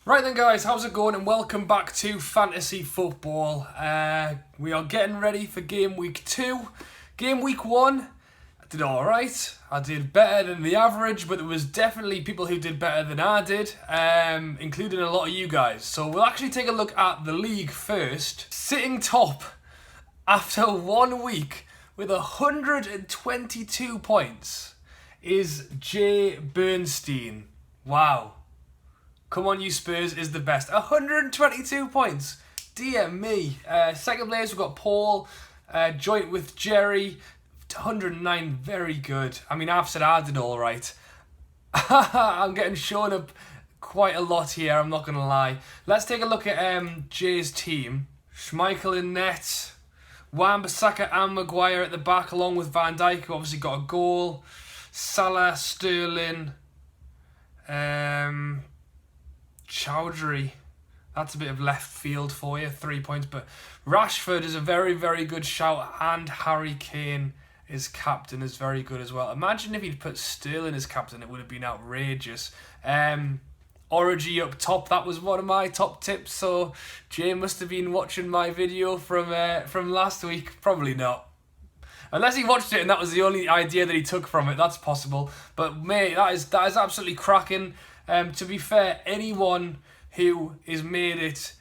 Right then guys, how's it going and welcome back to Fantasy Football. We are getting ready for Game Week 2. Game Week 1, I did alright. I did better than the average, but there was definitely people who did better than I did, including a lot of you guys. So we'll actually take a look at the league first. Sitting top after 1 week with 122 points is Jay Bernstein. Wow. Come on, you Spurs is the best. 122 points. Dear me. Second place, we've got Paul, joint with Jerry. 109, very good. I mean, I've said I did all right. I'm getting shown up quite a lot here, I'm not going to lie. Let's take a look at Jay's team. Schmeichel in net. Wan-Bissaka and Maguire at the back, along with Van Dijk, who obviously got a goal. Salah, Sterling. Chowdhury, that's a bit of left field for you, 3 points, but Rashford is a very, very good shout, and Harry Kane is captain, is very good as well. Imagine if he'd put Sterling as captain, it would have been outrageous. Origi up top, that was one of my top tips, so Jay must have been watching my video from last week. Probably not. Unless he watched it and that was the only idea that he took from it, that's possible. But mate, that is absolutely cracking. To be fair, anyone who has made it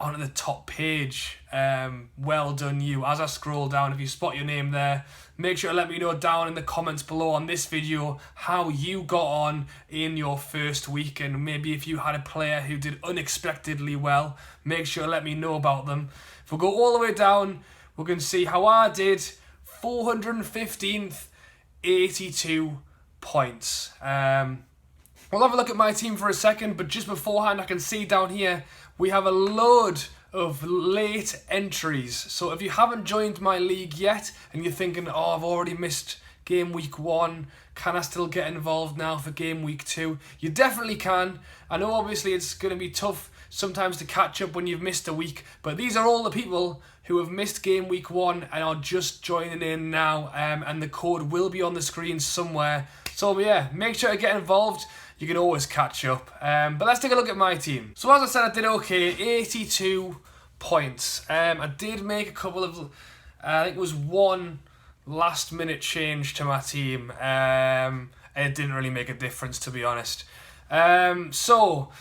onto the top page, well done you. As I scroll down, if you spot your name there, make sure to let me know down in the comments below on this video how you got on in your first week, and maybe if you had a player who did unexpectedly well, make sure to let me know about them. If we go all the way down, we can see how I did. 415th, 82 points. We'll have a look at my team for a second, but just beforehand, I can see down here we have a load of late entries. So if you haven't joined my league yet and you're thinking, oh, I've already missed Game Week 1, can I still get involved now for Game Week 2? You definitely can. I know obviously it's going to be tough sometimes to catch up when you've missed a week, but these are all the people who have missed Game Week 1 and are just joining in now, and the code will be on the screen somewhere. So yeah, make sure to get involved. You can always catch up. But let's take a look at my team. So as I said, I did okay, 82 points. I did make a couple of, I think it was one last minute change to my team. And it didn't really make a difference, to be honest. So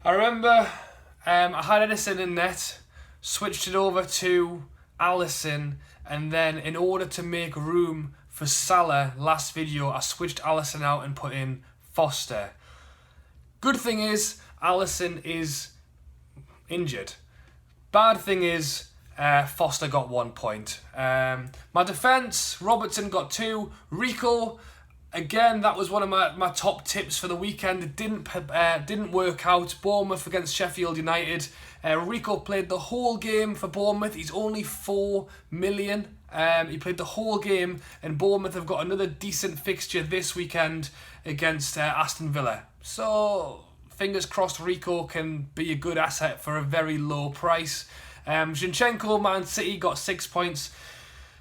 I remember I had Edison in net, switched it over to Allison, and then in order to make room for Salah last video, I switched Allison out and put in Foster. Good thing is, Allison is injured. Bad thing is, Foster got 1 point. My defence, Robertson got 2. Rico, again, that was one of my top tips for the weekend. It didn't work out. Bournemouth against Sheffield United. Rico played the whole game for Bournemouth. He's only 4 million. He played the whole game, and Bournemouth have got another decent fixture this weekend against Aston Villa. So, fingers crossed Rico can be a good asset for a very low price. Zinchenko, Man City, got 6 points.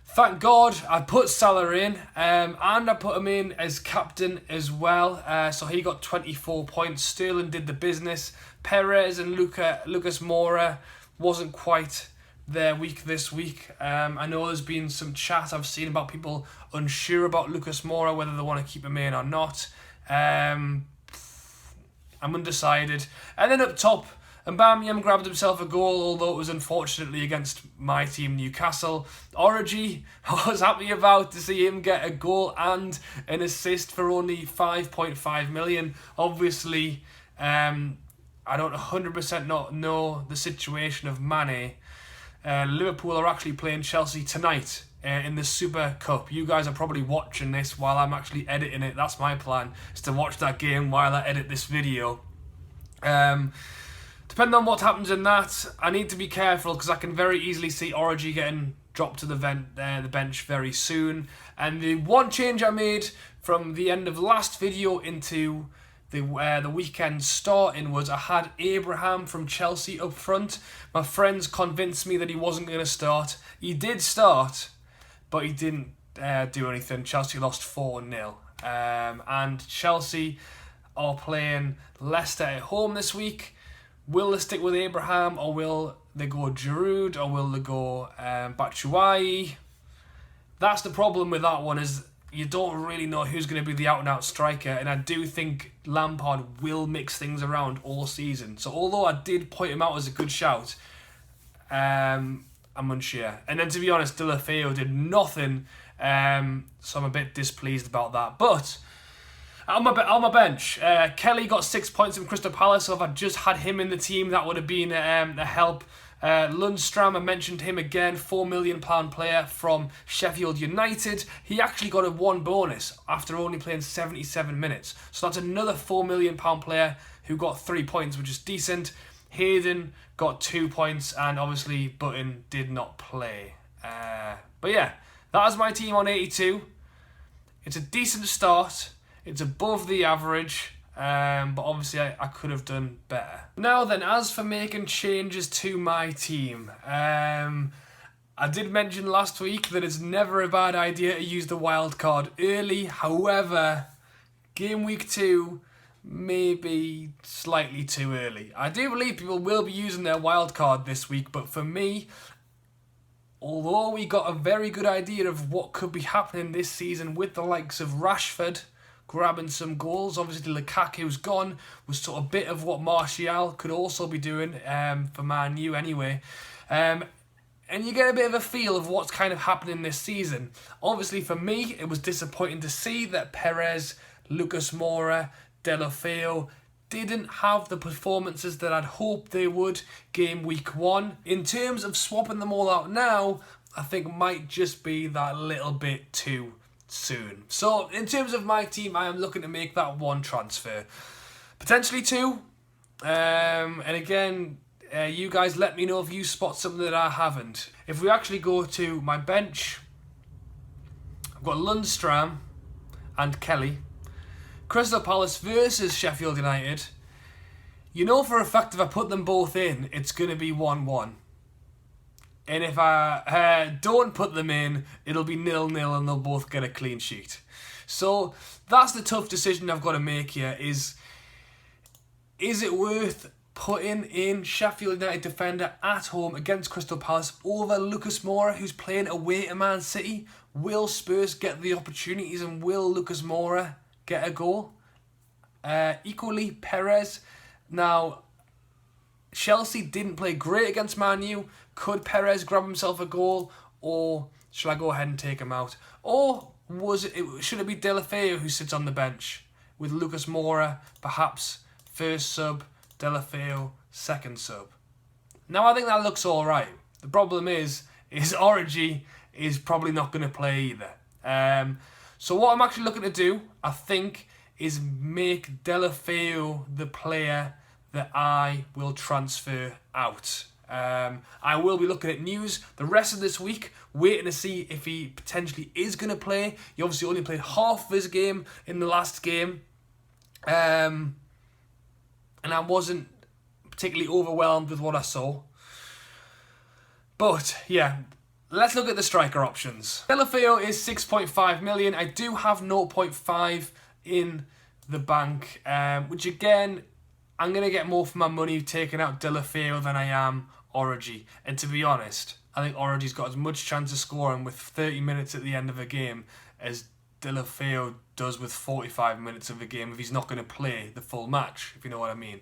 Thank God I put Salah in, and I put him in as captain as well. So he got 24 points. Sterling did the business. Perez and Lucas Moura wasn't quite their week this week. I know there's been some chat I've seen about people unsure about Lucas Moura, whether they want to keep him in or not. I'm undecided. And then up top, Aubameyang grabbed himself a goal, although it was unfortunately against my team, Newcastle. Origi, I was happy about to see him get a goal and an assist for only 5.5 million. Obviously, I don't 100% not know the situation of Mane. Liverpool are actually playing Chelsea tonight in the Super Cup. You guys are probably watching this while I'm actually editing it. That's my plan, is to watch that game while I edit this video. Depending on what happens in that, I need to be careful because I can very easily see Origi getting dropped to the bench very soon. And the one change I made from the end of the last video into the weekend starting was I had Abraham from Chelsea up front. My friends convinced me that he wasn't going to start. He did start, but he didn't do anything. Chelsea lost 4-0. And Chelsea are playing Leicester at home this week. Will they stick with Abraham, or will they go Giroud, or will they go Batshuayi? That's the problem with that one, is you don't really know who's going to be the out-and-out striker, and I do think Lampard will mix things around all season. So although I did point him out as a good shout, I'm unsure. And then to be honest, Deulofeu did nothing, so I'm a bit displeased about that. But on my bench, Kelly got 6 points from Crystal Palace, so if I just had him in the team, that would have been a help. Lundstram, I mentioned him again, £4 million player from Sheffield United. He actually got a 1 bonus after only playing 77 minutes. So that's another £4 million player who got 3 points, which is decent. Hayden got 2 points, and obviously Button did not play. But yeah, that is my team on 82. It's a decent start. It's above the average. But obviously I could have done better. Now then, as for making changes to my team, I did mention last week that it's never a bad idea to use the wild card early. However, game week 2 may be slightly too early. I do believe people will be using their wild card this week, but for me, although we got a very good idea of what could be happening this season with the likes of Rashford grabbing some goals, obviously Lukaku's gone, was sort of a bit of what Martial could also be doing for Man U anyway. And you get a bit of a feel of what's kind of happening this season. Obviously for me, it was disappointing to see that Perez, Lucas Moura, Deulofeu didn't have the performances that I'd hoped they would game week 1. In terms of swapping them all out now, I think might just be that little bit too soon. So in terms of my team, I am looking to make that 1 transfer, potentially 2. And again, you guys let me know if you spot something that I haven't. If we actually go to my bench, I've got Lundstram and Kelly. Crystal Palace versus Sheffield United. You know for a fact if I put them both in, it's going to be 1-1. And if I don't put them in, it'll be 0-0 and they'll both get a clean sheet. So that's the tough decision I've got to make here. Is it worth putting in Sheffield United defender at home against Crystal Palace over Lucas Moura, who's playing away to Man City? Will Spurs get the opportunities, and will Lucas Moura get a goal? Equally, Perez. Now, Chelsea didn't play great against Man U. Could Perez grab himself a goal, or should I go ahead and take him out? Or should it be Deulofeu who sits on the bench with Lucas Moura, perhaps first sub, Deulofeu second sub? Now I think that looks all right. The problem is Origi is probably not going to play either. So what I'm actually looking to do, I think, is make Deulofeu the player that I will transfer out. I will be looking at news the rest of this week, waiting to see if he potentially is going to play. He obviously only played half of his game in the last game. And I wasn't particularly overwhelmed with what I saw. But, yeah, let's look at the striker options. Deulofeu is 6.5 million. I do have 0.5 in the bank, which again, I'm going to get more for my money taking out Deulofeu than I am Origi. And to be honest, I think Origi's got as much chance of scoring with 30 minutes at the end of a game as Deulofeu does with 45 minutes of a game if he's not going to play the full match, if you know what I mean.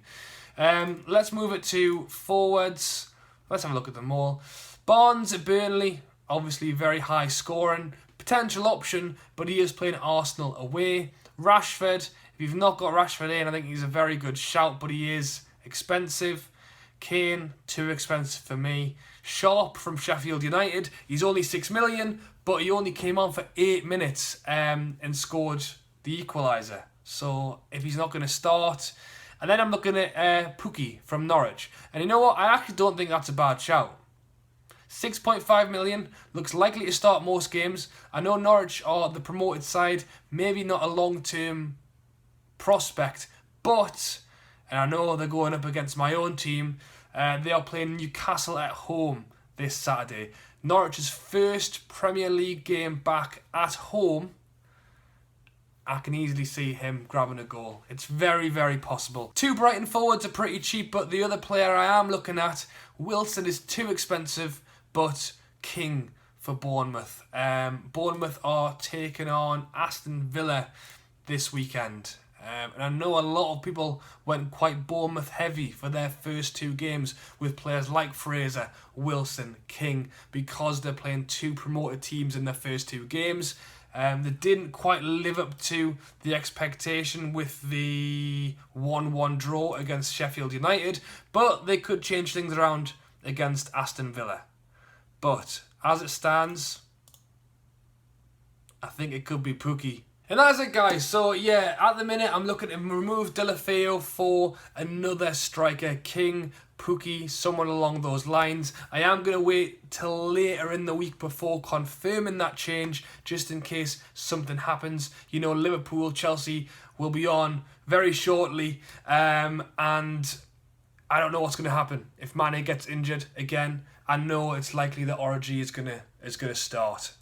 Let's move it to forwards. Let's have a look at them all. Barnes at Burnley, obviously very high scoring. Potential option, but he is playing Arsenal away. Rashford, if you've not got Rashford in, I think he's a very good shout, but he is expensive. Kane, too expensive for me. Sharp from Sheffield United, he's only 6 million, but he only came on for 8 minutes and scored the equaliser. So if he's not going to start... And then I'm looking at Pukki from Norwich. And you know what? I actually don't think that's a bad shout. 6.5 million, looks likely to start most games. I know Norwich are the promoted side, maybe not a long-term prospect, but, and I know they're going up against my own team, they are playing Newcastle at home this Saturday. Norwich's first Premier League game back at home I can easily see him grabbing a goal. It's very, very possible. 2 Brighton forwards are pretty cheap, but the other player I am looking at, Wilson, is too expensive, but King for Bournemouth. Bournemouth are taking on Aston Villa this weekend. And I know a lot of people went quite Bournemouth heavy for their first 2 games with players like Fraser, Wilson, King, because they're playing 2 promoted teams in their first 2 games. They didn't quite live up to the expectation with the 1-1 draw against Sheffield United, but they could change things around against Aston Villa. But as it stands, I think it could be Pukki. And that's it, guys. So yeah, at the minute I'm looking to remove Deulofeu for another striker, King, Pukki, someone along those lines. I am going to wait till later in the week before confirming that change, just in case something happens. You know, Liverpool, Chelsea will be on very shortly, and I don't know what's going to happen. If Mane gets injured again, I know it's likely that Origi is gonna start.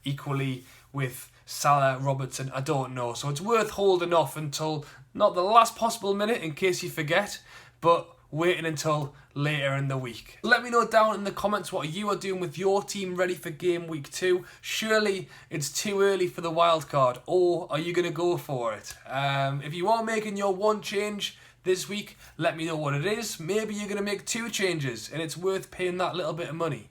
Equally with Salah, Robertson, I don't know. So it's worth holding off until not the last possible minute in case you forget, but waiting until later in the week. Let me know down in the comments what you are doing with your team ready for game week 2. Surely it's too early for the wild card, or are you going to go for it? If you are making your one change this week, let me know what it is. Maybe you're going to make 2 changes and it's worth paying that little bit of money.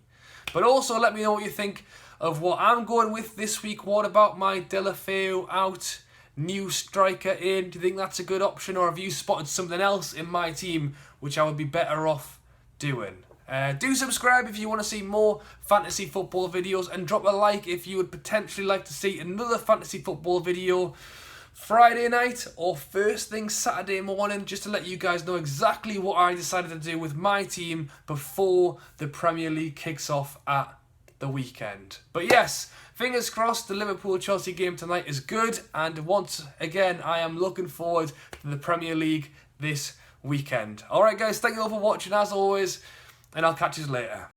But also let me know what you think of what I'm going with this week. What about my Deulofeu out, new striker in? Do you think that's a good option, or have you spotted something else in my team which I would be better off doing? Do subscribe if you want to see more fantasy football videos, and drop a like if you would potentially like to see another fantasy football video Friday night or first thing Saturday morning, just to let you guys know exactly what I decided to do with my team before the Premier League kicks off at the weekend. But yes, fingers crossed the Liverpool-Chelsea game tonight is good, and once again I am looking forward to the Premier League this weekend. Alright guys, thank you all for watching as always, and I'll catch you later.